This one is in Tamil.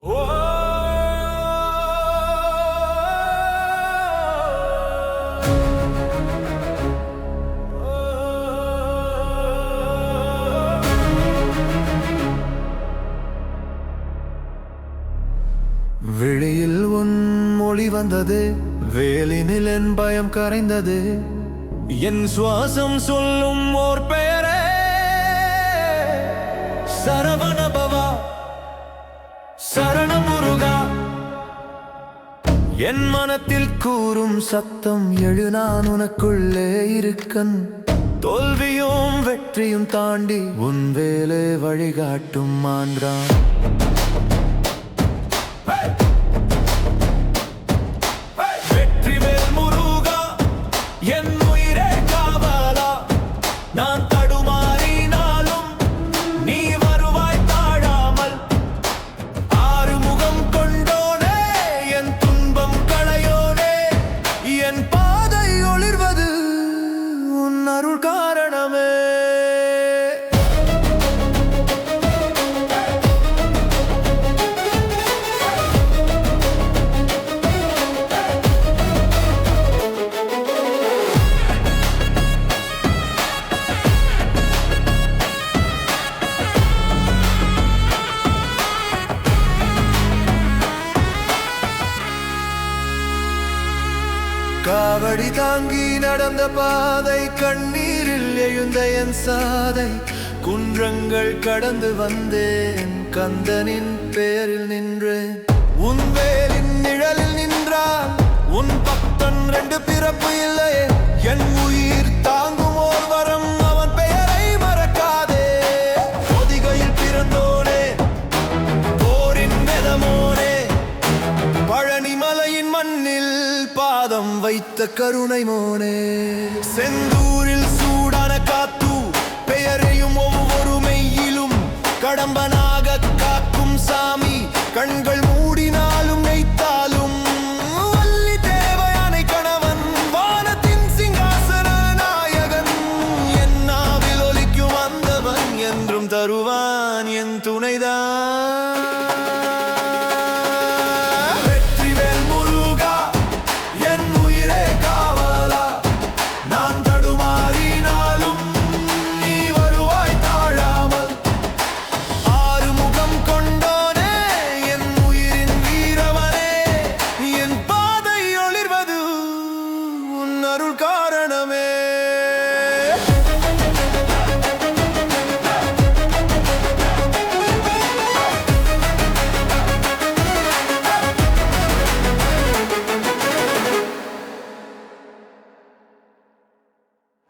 விழியில் உன் மொழி வந்தது, வேலினில் என் பயம் கரைந்தது. என் சுவாசம் சொல்லும் ஓர் பெயரே சரவணபவா, சரணமுருகா. என் மனத்தில் கூறும் சத்தம் எழு, நான் உனக்குள்ளே இருக்கன். தோல்வியும் வெற்றியும் தாண்டி உன் வேலை வழிகாட்டும் மான்றான். நான் தடுமாறினாலும் நீ வருவாய் தாழாமல். ஆறுமுகம் கொண்டோனே, என் துன்பம் களையோனே. என் பாதை ஒளிர்வது உன் அருள் காரணமே. காவடி தாங்கி நடந்த பாதை, கண்ணீரில் எழுந்த என் சாதை. குன்றங்கள் கடந்து வந்தேன், கந்தனின் பெயரில் நின்றேன். உன் வேலின் நிழலில் நின்றான் உன் பக்தன், ரெண்டு பிறப்பு இல்லையே. என் உயிர் தாங்கும் ஓர் வரம், அவன் பெயரை மறக்காதே. பொதிகையில் பிறந்தோனே, போரின் வெதமோனே. பழனிமலையின் மண்ணில் பாதம் வைத்த கருணை மோனே. செந்தூரில் சூடான காத்து, பெயரையும் ஒவ்வொரு மெய்யிலும் கடம்பன